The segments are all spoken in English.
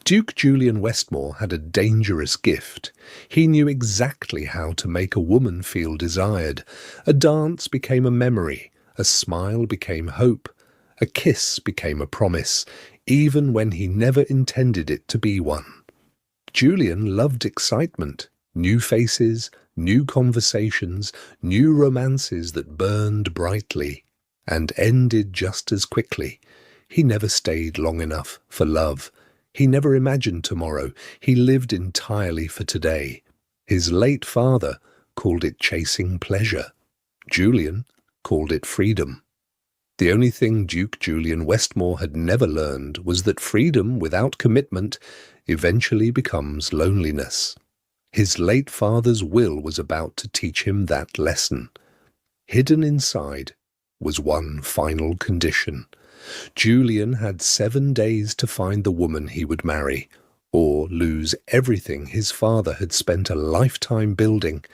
Duke Julian Westmore had a dangerous gift. He knew exactly how to make a woman feel desired. A dance became a memory, a smile became hope, a kiss became a promise, even when he never intended it to be one. Julian loved excitement, new faces, new conversations, new romances that burned brightly and ended just as quickly. He never stayed long enough for love. He never imagined tomorrow. He lived entirely for today. His late father called it chasing pleasure. Julian called it freedom. The only thing Duke Julian Westmore had never learned was that freedom without commitment eventually becomes loneliness. His late father's will was about to teach him that lesson. Hidden inside was one final condition. Julian had 7 days to find the woman he would marry, or lose everything his father had spent a lifetime building.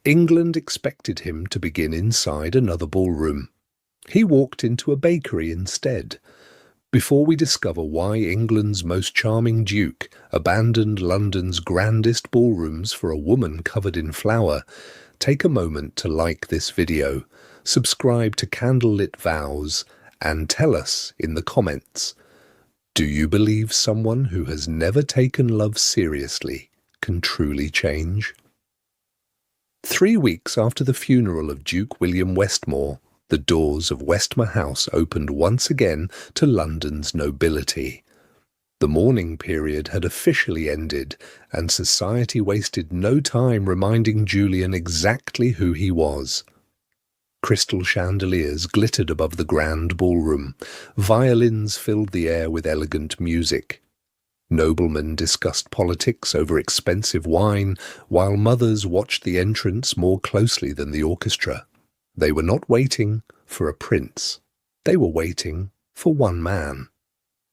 England expected him to begin inside another ballroom. He walked into a bakery instead. Before we discover why England's most charming duke abandoned London's grandest ballrooms for a woman covered in flour, take a moment to like this video, subscribe to Candlelit Vows, and tell us in the comments, do you believe someone who has never taken love seriously can truly change? 3 weeks after the funeral of Duke William Westmore, the doors of Westmore House opened once again to London's nobility. The mourning period had officially ended, and society wasted no time reminding Julian exactly who he was. Crystal chandeliers glittered above the grand ballroom. Violins filled the air with elegant music. Noblemen discussed politics over expensive wine, while mothers watched the entrance more closely than the orchestra. They were not waiting for a prince. They were waiting for one man.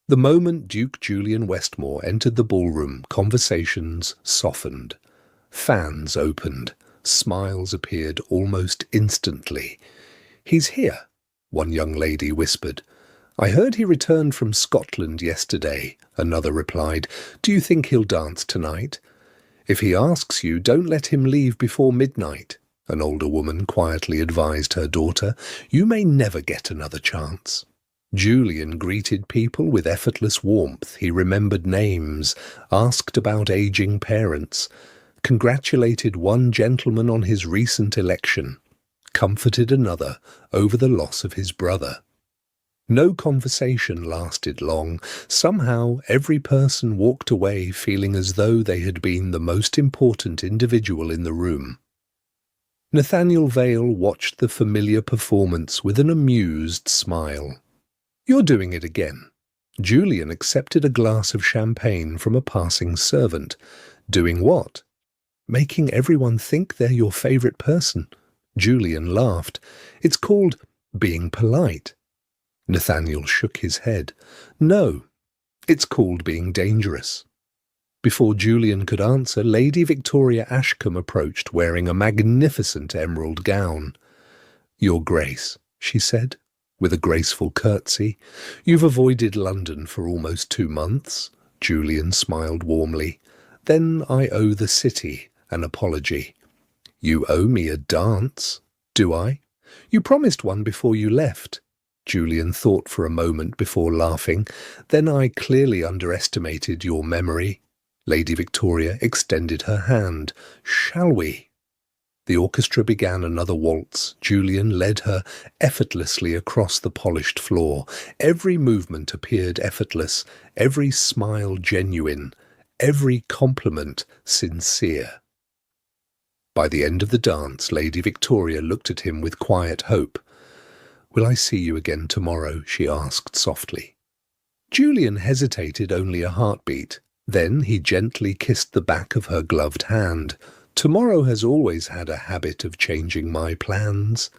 The moment Duke Julian Westmore entered the ballroom, conversations softened. Fans opened. Smiles appeared almost instantly. "He's here," one young lady whispered. "I heard he returned from Scotland yesterday," another replied. "Do you think he'll dance tonight?" "If he asks you, don't let him leave before midnight," an older woman quietly advised her daughter. "You may never get another chance." Julian greeted people with effortless warmth. He remembered names, asked about aging parents, congratulated one gentleman on his recent election, comforted another over the loss of his brother. No conversation lasted long. Somehow every person walked away feeling as though they had been the most important individual in the room. Nathaniel Vale watched the familiar performance with an amused smile. "You're doing it again." Julian accepted a glass of champagne from a passing servant. "Doing what?" "Making everyone think they're your favorite person." Julian laughed. "It's called being polite." Nathaniel shook his head. "No, it's called being dangerous." Before Julian could answer, Lady Victoria Ashcombe approached, wearing a magnificent emerald gown. "Your Grace," she said, with a graceful curtsy. "You've avoided London for almost 2 months." Julian smiled warmly. "Then I owe the city an apology." "You owe me a dance." "Do I?" "You promised one before you left." Julian thought for a moment before laughing. "Then I clearly underestimated your memory." Lady Victoria extended her hand. "Shall we?" The orchestra began another waltz. Julian led her effortlessly across the polished floor. Every movement appeared effortless, every smile genuine, every compliment sincere. By the end of the dance, Lady Victoria looked at him with quiet hope. "Will I see you again tomorrow?" she asked softly. Julian hesitated only a heartbeat. Then he gently kissed the back of her gloved hand. "Tomorrow has always had a habit of changing my plans."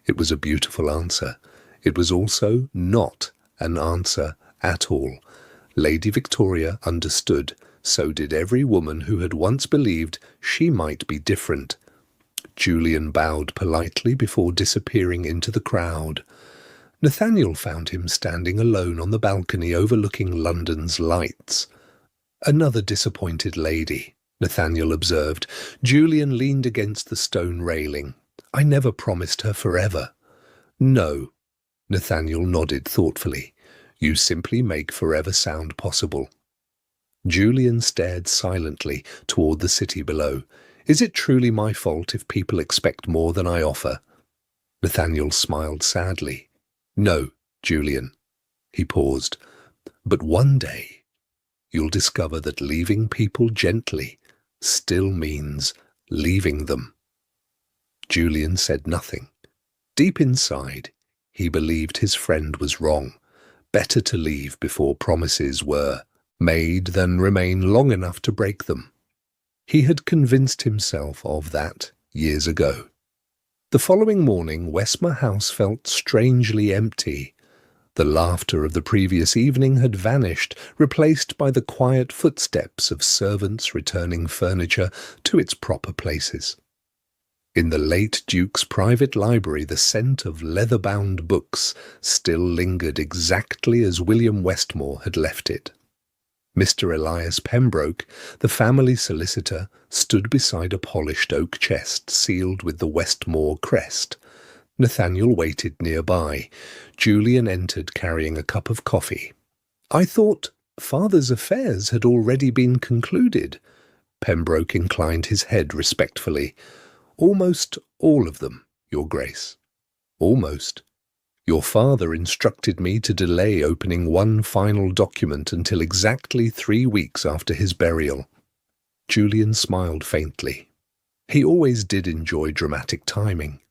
It was a beautiful answer. It was also not an answer at all. Lady Victoria understood. So did every woman who had once believed she might be different. Julian bowed politely before disappearing into the crowd. Nathaniel found him standing alone on the balcony overlooking London's lights. Another disappointed lady, Nathaniel observed. Julian leaned against the stone railing. I never promised her forever. No, Nathaniel nodded thoughtfully. You simply make forever sound possible. Julian stared silently toward the city below. Is it truly my fault if people expect more than I offer? Nathaniel smiled sadly. No, Julian. He paused. But one day, you'll discover that leaving people gently still means leaving them. Julian said nothing. Deep inside, he believed his friend was wrong. Better to leave before promises were made than remain long enough to break them. He had convinced himself of that years ago. The following morning, Westmore House felt strangely empty. The laughter of the previous evening had vanished, replaced by the quiet footsteps of servants returning furniture to its proper places. In the late Duke's private library, the scent of leather-bound books still lingered exactly as William Westmore had left it. Mr. Elias Pembroke, the family solicitor, stood beside a polished oak chest sealed with the Westmore crest. Nathaniel waited nearby. Julian entered carrying a cup of coffee. I thought father's affairs had already been concluded. Pembroke inclined his head respectfully. Almost all of them, Your Grace. Almost. Your father instructed me to delay opening one final document until exactly 3 weeks after his burial. Julian smiled faintly. He always did enjoy dramatic timing.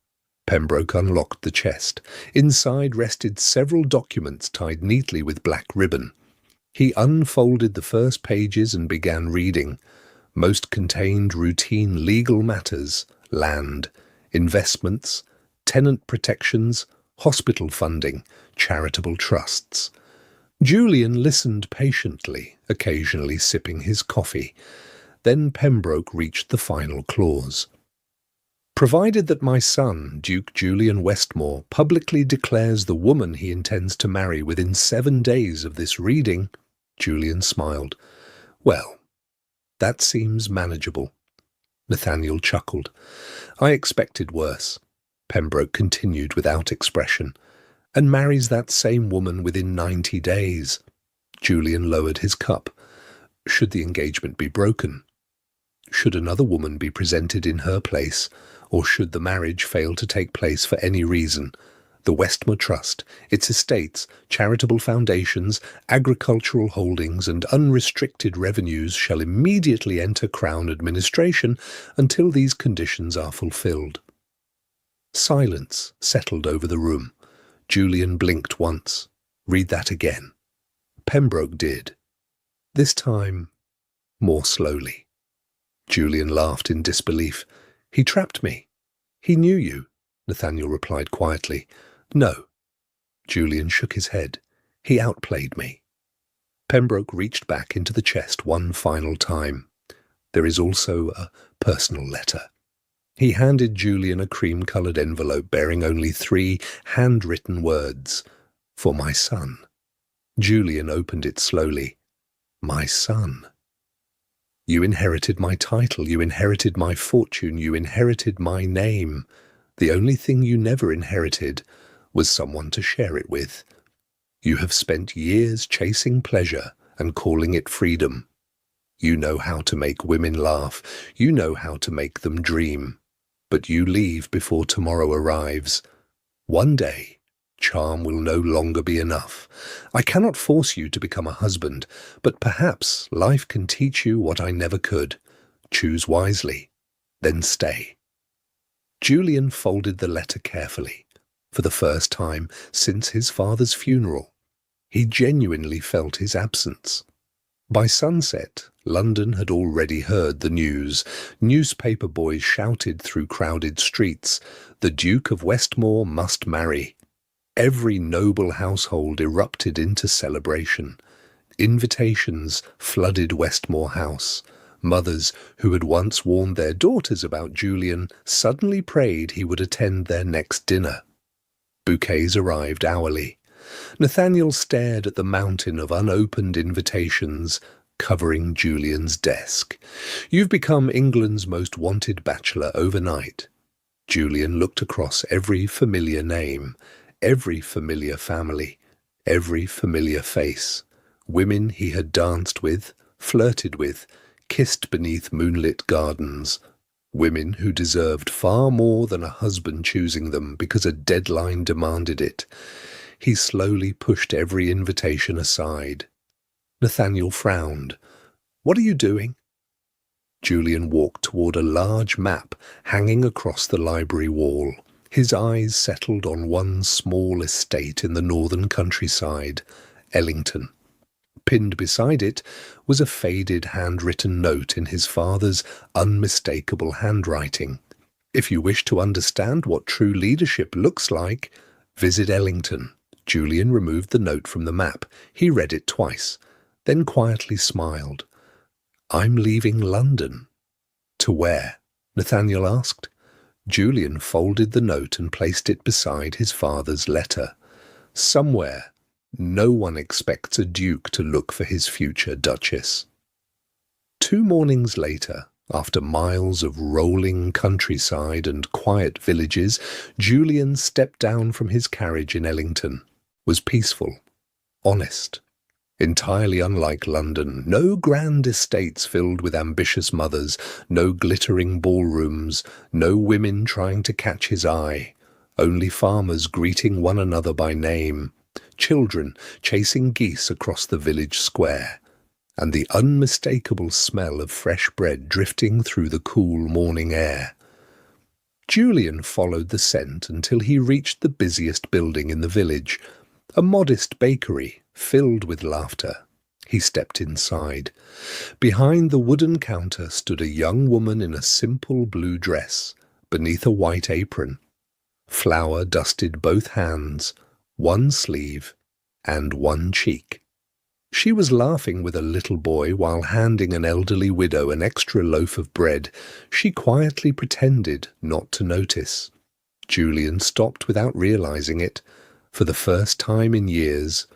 Pembroke unlocked the chest. Inside rested several documents tied neatly with black ribbon. He unfolded the first pages and began reading. Most contained routine legal matters, land, investments, tenant protections, hospital funding, charitable trusts. Julian listened patiently, occasionally sipping his coffee. Then Pembroke reached the final clause. Provided that my son, Duke Julian Westmore, publicly declares the woman he intends to marry within 7 days of this reading, Julian smiled. Well, that seems manageable. Nathaniel chuckled. I expected worse. Pembroke continued without expression. And marries that same woman within 90 days. Julian lowered his cup. Should the engagement be broken? Should another woman be presented in her place? Or should the marriage fail to take place for any reason? The Westmore Trust, its estates, charitable foundations, agricultural holdings, and unrestricted revenues shall immediately enter Crown administration until these conditions are fulfilled. Silence settled over the room. Julian blinked once. Read that again. Pembroke did. This time, more slowly. Julian laughed in disbelief. He trapped me. He knew you, Nathaniel replied quietly. No. Julian shook his head. He outplayed me. Pembroke reached back into the chest one final time. There is also a personal letter. He handed Julian a cream-coloured envelope bearing only 3 handwritten words. For my son. Julian opened it slowly. My son. You inherited my title, you inherited my fortune, you inherited my name. The only thing you never inherited was someone to share it with. You have spent years chasing pleasure and calling it freedom. You know how to make women laugh, you know how to make them dream. But you leave before tomorrow arrives. One day, charm will no longer be enough. I cannot force you to become a husband, but perhaps life can teach you what I never could. Choose wisely, then stay. Julian folded the letter carefully. For the first time since his father's funeral, he genuinely felt his absence. By sunset, London had already heard the news. Newspaper boys shouted through crowded streets, "The Duke of Westmore must marry." Every noble household erupted into celebration. Invitations flooded Westmore House. Mothers who had once warned their daughters about Julian suddenly prayed he would attend their next dinner. Bouquets arrived hourly. Nathaniel stared at the mountain of unopened invitations. covering Julian's desk. "You've become England's most wanted bachelor overnight." Julian looked across every familiar name, every familiar family, every familiar face. Women he had danced with, flirted with, kissed beneath moonlit gardens. Women who deserved far more than a husband choosing them because a deadline demanded it. He slowly pushed every invitation aside. Nathaniel frowned. "What are you doing?" Julian walked toward a large map hanging across the library wall. His eyes settled on one small estate in the northern countryside, Ellington. Pinned beside it was a faded handwritten note in his father's unmistakable handwriting. "If you wish to understand what true leadership looks like, visit Ellington." Julian removed the note from the map. He read it twice, then quietly smiled. "I'm leaving London." "To where?" Nathaniel asked. Julian folded the note and placed it beside his father's letter. "Somewhere. No one expects a duke to look for his future duchess." 2 mornings later, after miles of rolling countryside and quiet villages, Julian stepped down from his carriage in Ellington. Was peaceful, honest. Entirely unlike London, no grand estates filled with ambitious mothers, no glittering ballrooms, no women trying to catch his eye, only farmers greeting one another by name, children chasing geese across the village square, and the unmistakable smell of fresh bread drifting through the cool morning air. Julian followed the scent until he reached the busiest building in the village, a modest bakery filled with laughter. He stepped inside. Behind the wooden counter stood a young woman in a simple blue dress, beneath a white apron. Flour dusted both hands, one sleeve, and one cheek. She was laughing with a little boy while handing an elderly widow an extra loaf of bread. She quietly pretended not to notice. Julian stopped without realizing it. For the first time in years,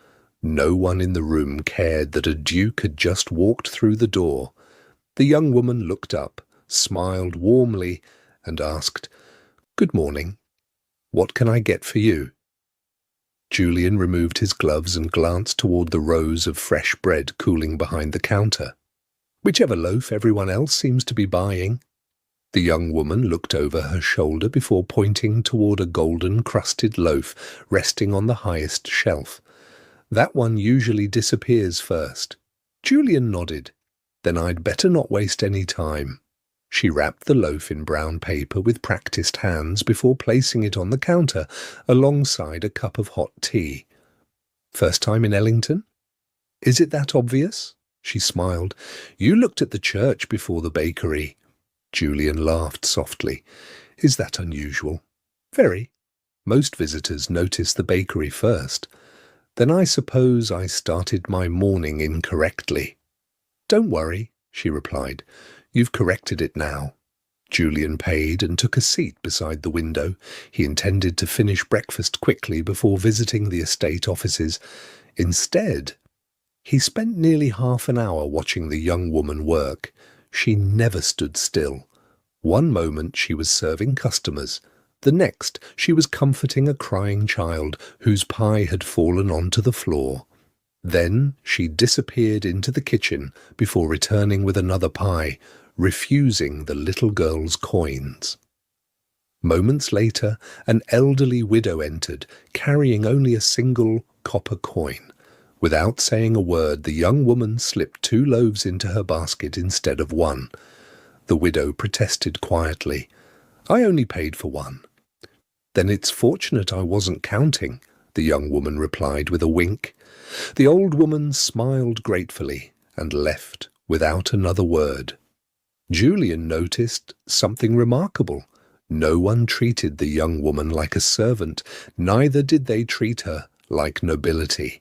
no one in the room cared that a duke had just walked through the door. The young woman looked up, smiled warmly, and asked, "Good morning. What can I get for you?" Julian removed his gloves and glanced toward the rows of fresh bread cooling behind the counter. "Whichever loaf everyone else seems to be buying." The young woman looked over her shoulder before pointing toward a golden-crusted loaf resting on the highest shelf. "That one usually disappears first." Julian nodded. "Then I'd better not waste any time." She wrapped the loaf in brown paper with practiced hands before placing it on the counter alongside a cup of hot tea. "First time in Ellington?" "Is it that obvious?" She smiled. "You looked at the church before the bakery." Julian laughed softly. "Is that unusual?" "Very. Most visitors notice the bakery first." "Then I suppose I started my morning incorrectly." "Don't worry," she replied. "You've corrected it now." Julian paid and took a seat beside the window. He intended to finish breakfast quickly before visiting the estate offices. Instead, he spent nearly half an hour watching the young woman work. She never stood still. One moment she was serving customers. The next she was comforting a crying child whose pie had fallen onto the floor. Then she disappeared into the kitchen before returning with another pie, refusing the little girl's coins. Moments later, an elderly widow entered, carrying only a single copper coin. Without saying a word, the young woman slipped 2 loaves into her basket instead of 1. The widow protested quietly. "I only paid for 1. "Then it's fortunate I wasn't counting," the young woman replied with a wink. The old woman smiled gratefully and left without another word. Julian noticed something remarkable. No one treated the young woman like a servant, neither did they treat her like nobility.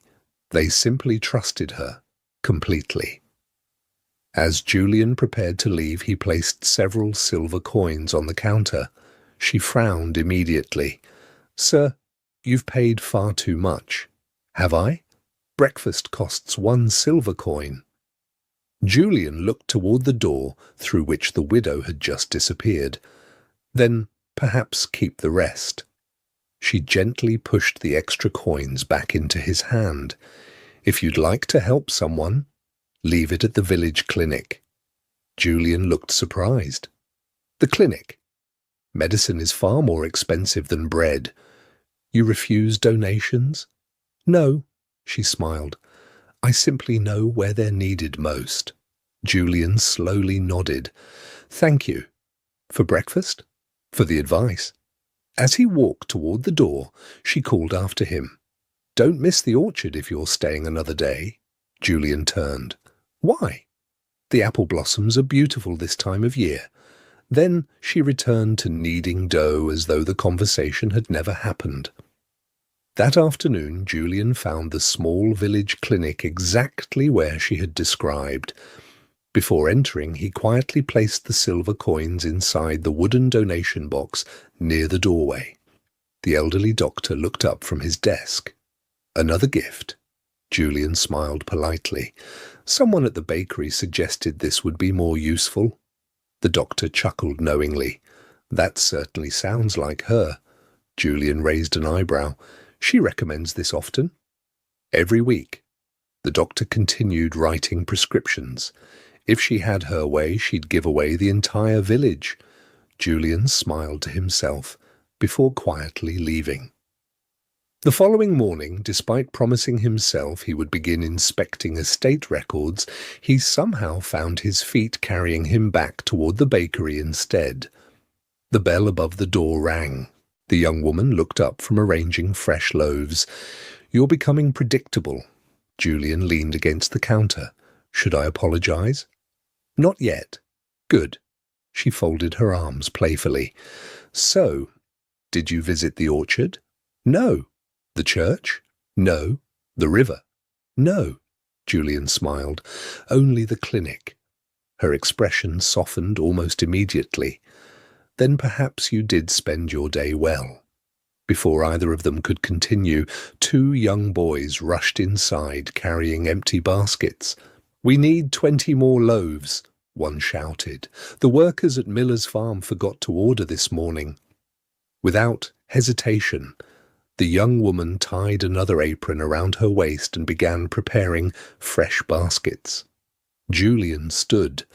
They simply trusted her completely. As Julian prepared to leave, he placed several silver coins on the counter. She frowned immediately. "Sir, you've paid far too much." "Have I? Breakfast costs 1 silver coin." Julian looked toward the door through which the widow had just disappeared. Then perhaps keep the rest. She gently pushed the extra coins back into his hand. If you'd like to help someone, leave it at the village clinic. Julian looked surprised. The clinic? Medicine is far more expensive than bread. You refuse donations? No, she smiled. I simply know where they're needed most. Julian slowly nodded. Thank you. For breakfast? For the advice. As he walked toward the door, she called after him. Don't miss the orchard if you're staying another day. Julian turned. Why? The apple blossoms are beautiful this time of year. Then she returned to kneading dough as though the conversation had never happened. That afternoon, Julian found the small village clinic exactly where she had described. Before entering, he quietly placed the silver coins inside the wooden donation box near the doorway. The elderly doctor looked up from his desk. Another gift. Julian smiled politely. Someone at the bakery suggested this would be more useful. The doctor chuckled knowingly. That certainly sounds like her. Julian raised an eyebrow. She recommends this often. Every week. The doctor continued writing prescriptions. If she had her way, she'd give away the entire village. Julian smiled to himself before quietly leaving. The following morning, despite promising himself he would begin inspecting estate records, he somehow found his feet carrying him back toward the bakery instead. The bell above the door rang. The young woman looked up from arranging fresh loaves. You're becoming predictable. Julian leaned against the counter. Should I apologize? Not yet. Good. She folded her arms playfully. So, did you visit the orchard? No. The church? No. The river? No. Julian smiled. Only the clinic. Her expression softened almost immediately. Then perhaps you did spend your day well. Before either of them could continue, two young boys rushed inside carrying empty baskets. We need 20 more loaves, one shouted. The workers at Miller's farm forgot to order this morning. Without hesitation, the young woman tied another apron around her waist and began preparing fresh baskets. Julian stood.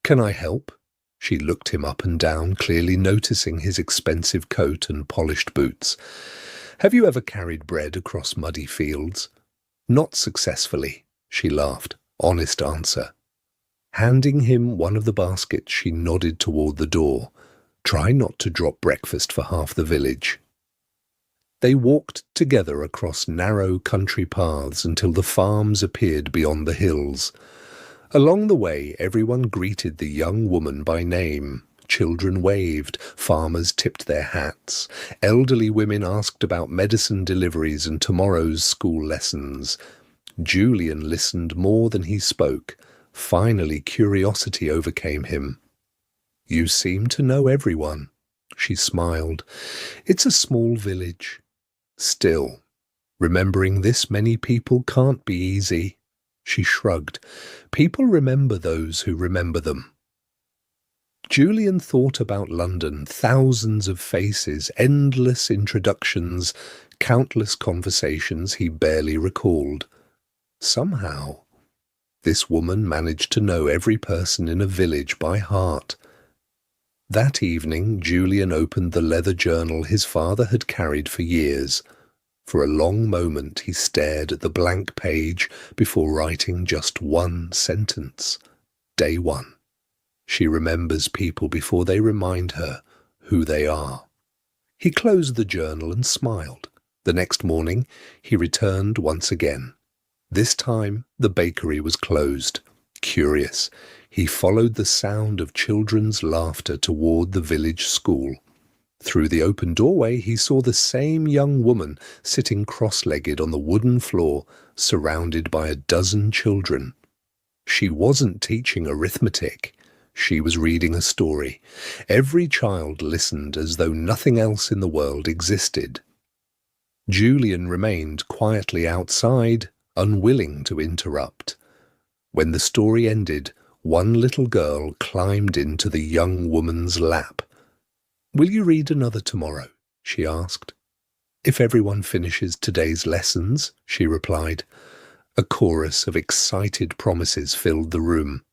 Can I help? She looked him up and down, clearly noticing his expensive coat and polished boots. Have you ever carried bread across muddy fields? Not successfully, she laughed. Honest answer. Handing him one of the baskets, she nodded toward the door. Try not to drop breakfast for half the village. They walked together across narrow country paths until the farms appeared beyond the hills. Along the way, everyone greeted the young woman by name. Children waved, farmers tipped their hats. Elderly women asked about medicine deliveries and tomorrow's school lessons. Julian listened more than he spoke. Finally, curiosity overcame him. You seem to know everyone, she smiled. It's a small village. Still, remembering this many people can't be easy. She shrugged. People remember those who remember them. Julian thought about London, thousands of faces, endless introductions, countless conversations he barely recalled. Somehow, this woman managed to know every person in a village by heart. That evening, Julian opened the leather journal his father had carried for years. For a long moment he stared at the blank page before writing just one sentence. Day 1. She remembers people before they remind her who they are. He closed the journal and smiled. The next morning he returned once again. This time the bakery was closed. Curious, he followed the sound of children's laughter toward the village school. Through the open doorway he saw the same young woman sitting cross-legged on the wooden floor, surrounded by a dozen children. She wasn't teaching arithmetic. She was reading a story. Every child listened as though nothing else in the world existed. Julian remained quietly outside, unwilling to interrupt. When the story ended, One little girl climbed into the young woman's lap. "Will you read another tomorrow?" she asked. "If everyone finishes today's lessons," she replied. A chorus of excited promises filled the room.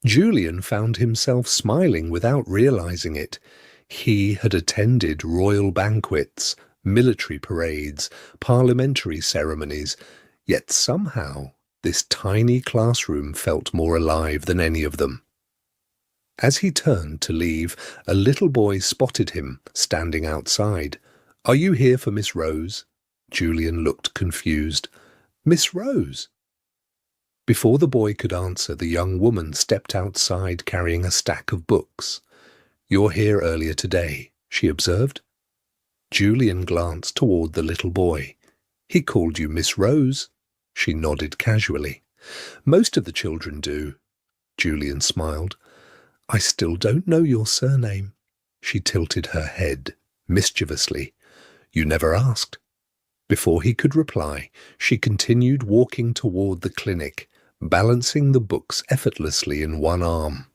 Julian found himself smiling without realizing it. He had attended royal banquets, military parades, parliamentary ceremonies, yet somehow this tiny classroom felt more alive than any of them. As he turned to leave, a little boy spotted him, standing outside. "Are you here for Miss Rose?" Julian looked confused. "Miss Rose?" Before the boy could answer, the young woman stepped outside carrying a stack of books. "You're here earlier today," she observed. Julian glanced toward the little boy. "He called you Miss Rose." She nodded casually. "Most of the children do." Julian smiled. "I still don't know your surname." She tilted her head mischievously. "You never asked." Before he could reply, she continued walking toward the clinic, balancing the books effortlessly in one arm.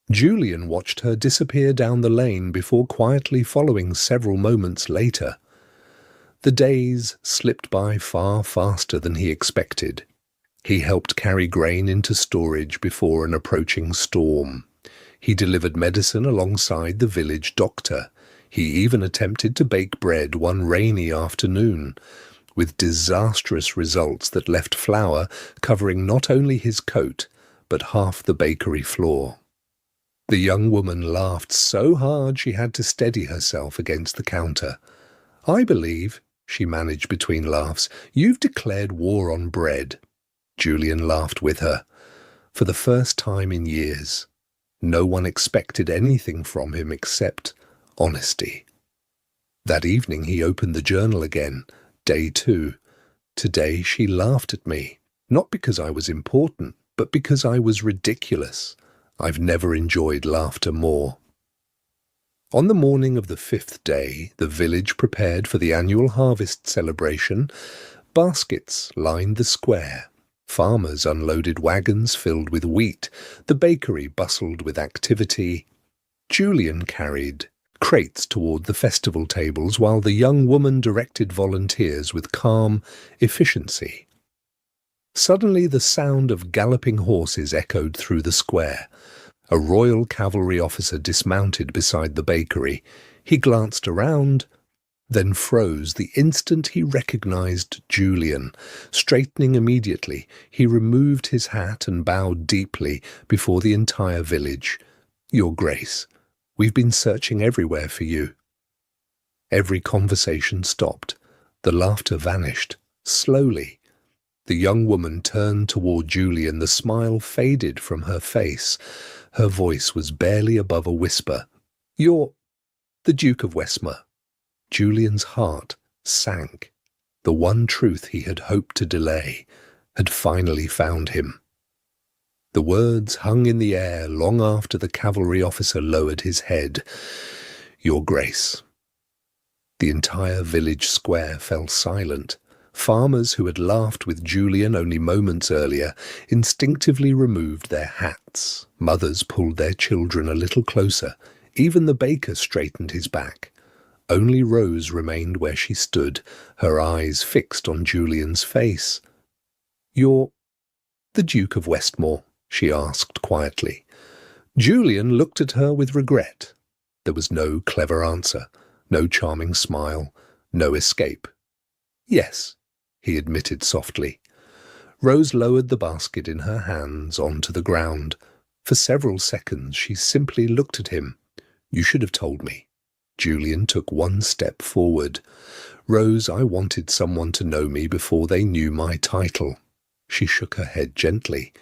Julian watched her disappear down the lane before quietly following several moments later. The days slipped by far faster than he expected. He helped carry grain into storage before an approaching storm. He delivered medicine alongside the village doctor. He even attempted to bake bread one rainy afternoon, with disastrous results that left flour covering not only his coat, but half the bakery floor. The young woman laughed so hard she had to steady herself against the counter. "I believe," she managed between laughs, "you've declared war on bread." Julian laughed with her. For the first time in years, no one expected anything from him except honesty. That evening he opened the journal again, day 2. "Today she laughed at me, not because I was important, but because I was ridiculous. I've never enjoyed laughter more." On the morning of the 5th day, the village prepared for the annual harvest celebration. Baskets lined the square. Farmers unloaded wagons filled with wheat. The bakery bustled with activity. Julian carried crates toward the festival tables while the young woman directed volunteers with calm efficiency. Suddenly the sound of galloping horses echoed through the square. A royal cavalry officer dismounted beside the bakery. He glanced around, then froze the instant he recognized Julian. Straightening immediately, he removed his hat and bowed deeply before the entire village. "Your Grace, we've been searching everywhere for you." Every conversation stopped. The laughter vanished, slowly. The young woman turned toward Julian. The smile faded from her face. Her voice was barely above a whisper. "You're the Duke of Westmore." Julian's heart sank. The one truth he had hoped to delay had finally found him. The words hung in the air long after the cavalry officer lowered his head. "Your Grace." The entire village square fell silent. Farmers who had laughed with Julian only moments earlier instinctively removed their hats. Mothers pulled their children a little closer. Even the baker straightened his back. Only Rose remained where she stood, her eyes fixed on Julian's face. "You're the Duke of Westmore?" she asked quietly. Julian looked at her with regret. There was no clever answer, no charming smile, no escape. "Yes," he admitted softly. Rose lowered the basket in her hands onto the ground. For several seconds she simply looked at him. "You should have told me." Julian took one step forward. "Rose, I wanted someone to know me before they knew my title." She shook her head gently.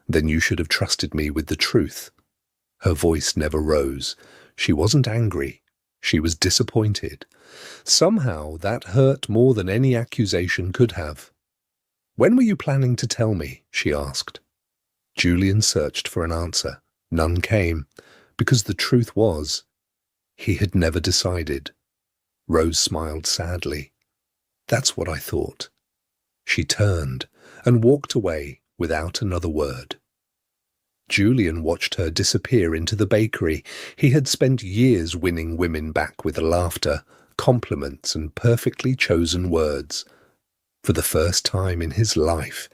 "Then you should have trusted me with the truth." Her voice never rose. She wasn't angry. She was disappointed. Somehow that hurt more than any accusation could have. "When were you planning to tell me?" she asked. Julian searched for an answer. None came, because the truth was, he had never decided. Rose smiled sadly. "That's what I thought." She turned and walked away without another word. Julian watched her disappear into the bakery. He had spent years winning women back with laughter, compliments, and perfectly chosen words. For the first time in his life,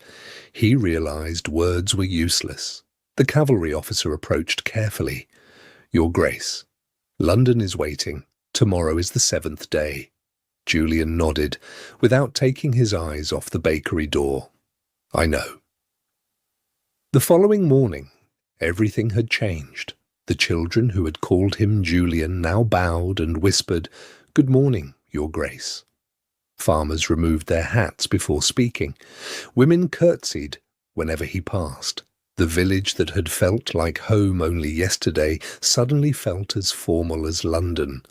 he realized words were useless. The cavalry officer approached carefully. "Your Grace, London is waiting. Tomorrow is the 7th day." Julian nodded, without taking his eyes off the bakery door. "I know." The following morning, everything had changed. The children who had called him Julian now bowed and whispered, "Good morning, Your Grace." Farmers removed their hats before speaking. Women curtsied whenever he passed. The village that had felt like home only yesterday suddenly felt as formal as London.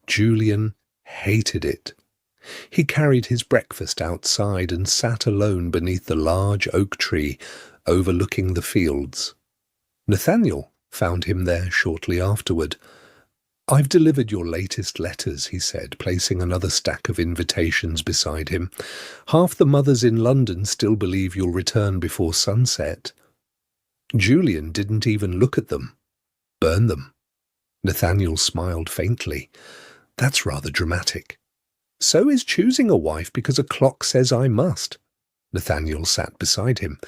Julian hated it. He carried his breakfast outside and sat alone beneath the large oak tree overlooking the fields. Nathaniel found him there shortly afterward. "I've delivered your latest letters," he said, placing another stack of invitations beside him. "Half the mothers in London still believe you'll return before sunset." Julian didn't even look at them. "Burn them." Nathaniel smiled faintly. "That's rather dramatic." "So is choosing a wife because a clock says I must." Nathaniel sat beside him.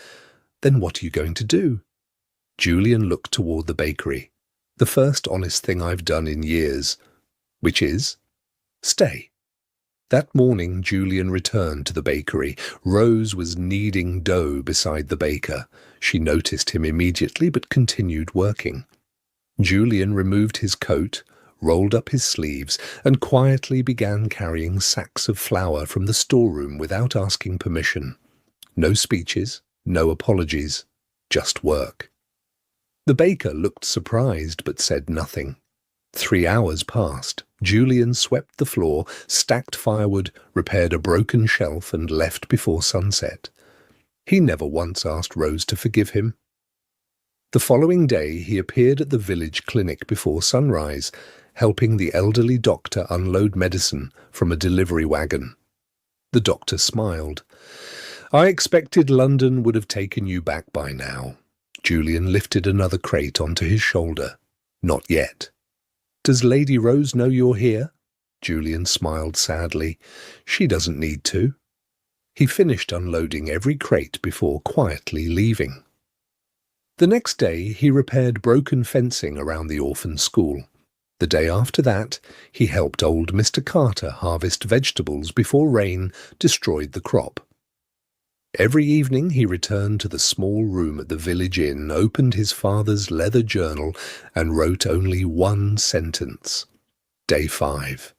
"Then what are you going to do?" Julian looked toward the bakery. "The first honest thing I've done in years." "Which is?" "Stay." That morning Julian returned to the bakery. Rose was kneading dough beside the baker. She noticed him immediately but continued working. Julian removed his coat, rolled up his sleeves, and quietly began carrying sacks of flour from the storeroom without asking permission. No speeches, no apologies, just work. The baker looked surprised but said nothing. 3 hours passed. Julian swept the floor, stacked firewood, repaired a broken shelf, and left before sunset. He never once asked Rose to forgive him. The following day he appeared at the village clinic before sunrise, helping the elderly doctor unload medicine from a delivery wagon. The doctor smiled. "I expected London would have taken you back by now." Julian lifted another crate onto his shoulder. "Not yet." "Does Lady Rose know you're here?" Julian smiled sadly. "She doesn't need to." He finished unloading every crate before quietly leaving. The next day he repaired broken fencing around the orphan school. The day after that, he helped old Mr. Carter harvest vegetables before rain destroyed the crop. Every evening he returned to the small room at the village inn, opened his father's leather journal, and wrote only one sentence. Day 5.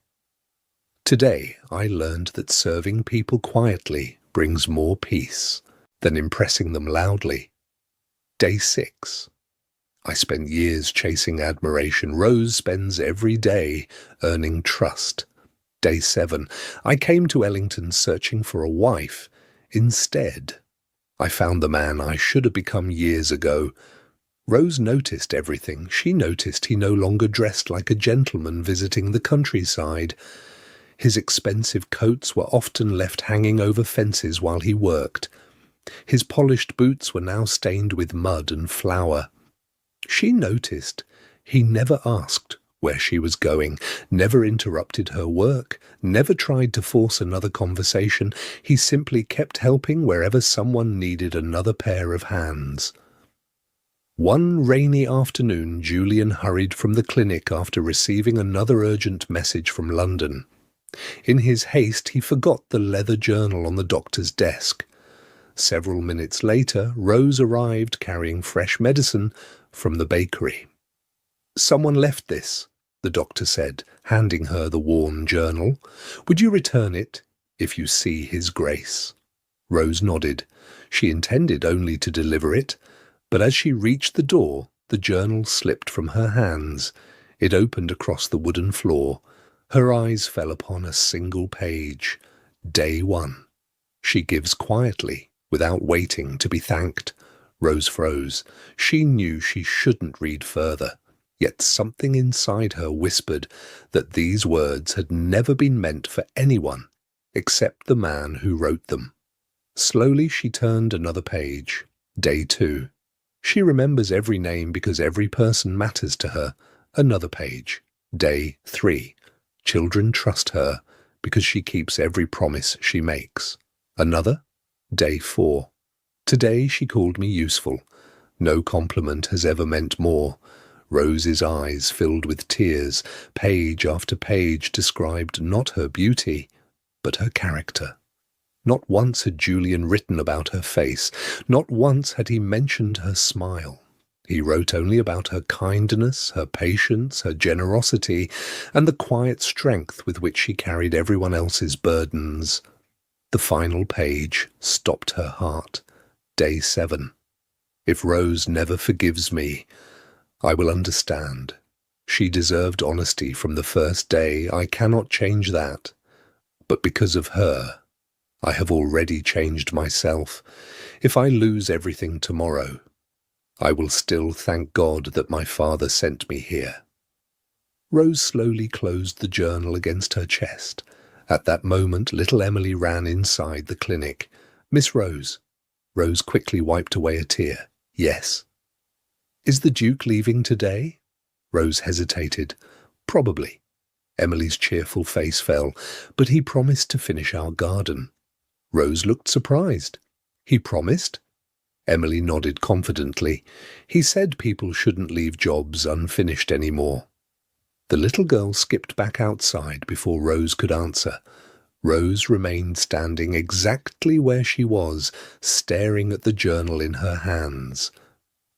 Today I learned that serving people quietly brings more peace than impressing them loudly. Day 6. I spent years chasing admiration. Rose spends every day earning trust. Day 7. I came to Ellington searching for a wife. Instead, I found the man I should have become years ago. Rose noticed everything. She noticed he no longer dressed like a gentleman visiting the countryside. His expensive coats were often left hanging over fences while he worked. His polished boots were now stained with mud and flour. She noticed he never asked where she was going, never interrupted her work, never tried to force another conversation. He simply kept helping wherever someone needed another pair of hands. One rainy afternoon, Julian hurried from the clinic after receiving another urgent message from London. In his haste, he forgot the leather journal on the doctor's desk. Several minutes later, Rose arrived carrying fresh medicine from the bakery. "Someone left this," the doctor said, handing her the worn journal. "Would you return it if you see His Grace?" Rose nodded. She intended only to deliver it, but as she reached the door, the journal slipped from her hands. It opened across the wooden floor. Her eyes fell upon a single page. Day 1. She gives quietly, without waiting to be thanked. Rose froze. She knew she shouldn't read further, yet something inside her whispered that these words had never been meant for anyone except the man who wrote them. Slowly she turned another page. Day 2. She remembers every name because every person matters to her. Another page. Day 3. Children trust her because she keeps every promise she makes. Another. Day 4. Today she called me useful. No compliment has ever meant more. Rose's eyes filled with tears. Page after page described not her beauty, but her character. Not once had Julian written about her face. Not once had he mentioned her smile. He wrote only about her kindness, her patience, her generosity, and the quiet strength with which she carried everyone else's burdens. The final page stopped her heart. Day 7. If Rose never forgives me, I will understand. She deserved honesty from the first day. I cannot change that. But because of her, I have already changed myself. If I lose everything tomorrow, I will still thank God that my father sent me here. Rose slowly closed the journal against her chest. At that moment, little Emily ran inside the clinic. Miss Rose. Rose quickly wiped away a tear. Yes. Is the Duke leaving today? Rose hesitated. Probably. Emily's cheerful face fell. But he promised to finish our garden. Rose looked surprised. He promised? Emily nodded confidently. He said people shouldn't leave jobs unfinished anymore. The little girl skipped back outside before Rose could answer. Rose remained standing exactly where she was, staring at the journal in her hands.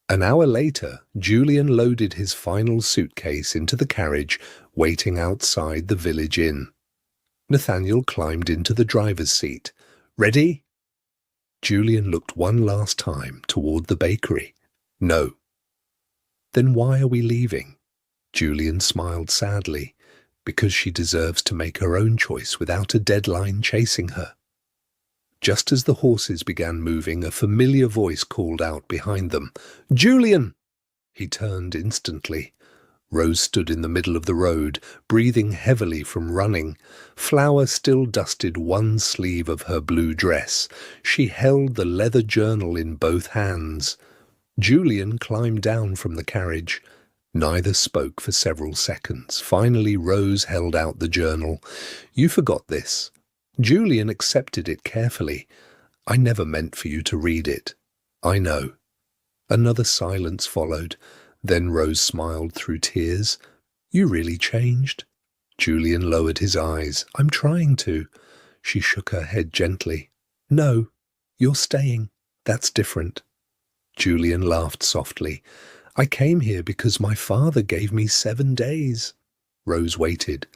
An hour later, Julian loaded his final suitcase into the carriage, waiting outside the village inn. Nathaniel climbed into the driver's seat. Ready? Julian looked one last time toward the bakery. No. Then why are we leaving? Julian smiled sadly. Because she deserves to make her own choice without a deadline chasing her. Just as the horses began moving, a familiar voice called out behind them, Julian! He turned instantly. Rose stood in the middle of the road, breathing heavily from running. Flour still dusted one sleeve of her blue dress. She held the leather journal in both hands. Julian climbed down from the carriage. Neither spoke for several seconds. Finally, Rose held out the journal. You forgot this. Julian accepted it carefully. I never meant for you to read it. I know. Another silence followed. Then Rose smiled through tears. You really changed? Julian lowered his eyes. I'm trying to. She shook her head gently. No, you're staying. That's different. Julian laughed softly. I came here because my father gave me 7 days. Rose waited.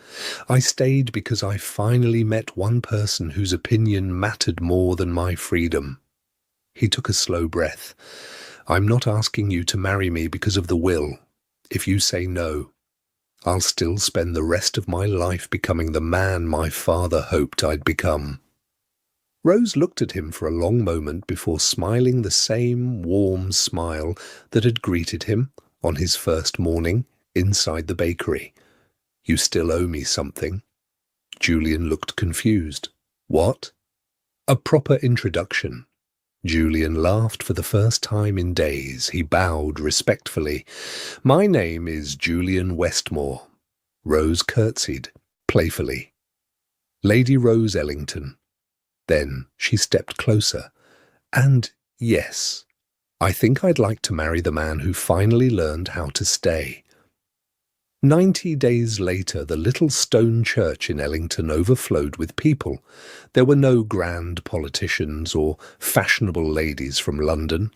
I stayed because I finally met one person whose opinion mattered more than my freedom. He took a slow breath. I'm not asking you to marry me because of the will. If you say no, I'll still spend the rest of my life becoming the man my father hoped I'd become. Rose looked at him for a long moment before smiling the same warm smile that had greeted him on his first morning inside the bakery. You still owe me something. Julian looked confused. What? A proper introduction. Julian laughed for the first time in days. He bowed respectfully. My name is Julian Westmore. Rose curtsied, playfully. Lady Rose Ellington. Then she stepped closer. And yes, I think I'd like to marry the man who finally learned how to stay. 90 days later, the little stone church in Ellington overflowed with people. There were no grand politicians or fashionable ladies from London.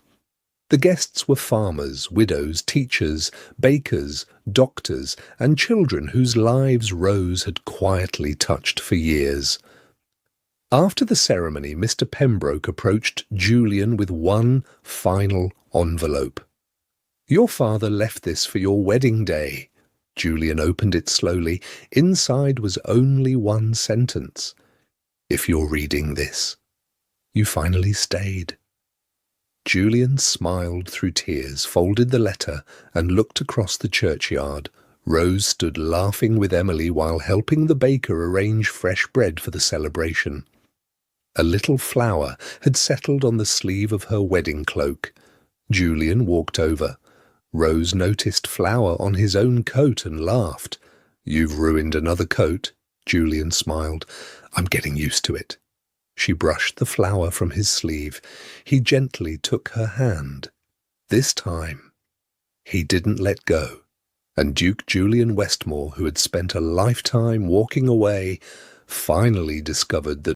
The guests were farmers, widows, teachers, bakers, doctors, and children whose lives Rose had quietly touched for years. After the ceremony, Mr. Pembroke approached Julian with one final envelope. Your father left this for your wedding day. Julian opened it slowly. Inside was only one sentence. If you're reading this, you finally stayed. Julian smiled through tears, folded the letter, and looked across the churchyard. Rose stood laughing with Emily while helping the baker arrange fresh bread for the celebration. A little flower had settled on the sleeve of her wedding cloak. Julian walked over. Rose noticed flour on his own coat and laughed. "You've ruined another coat," Julian smiled. "I'm getting used to it." She brushed the flour from his sleeve. He gently took her hand. This time, he didn't let go, and Duke Julian Westmore, who had spent a lifetime walking away, finally discovered that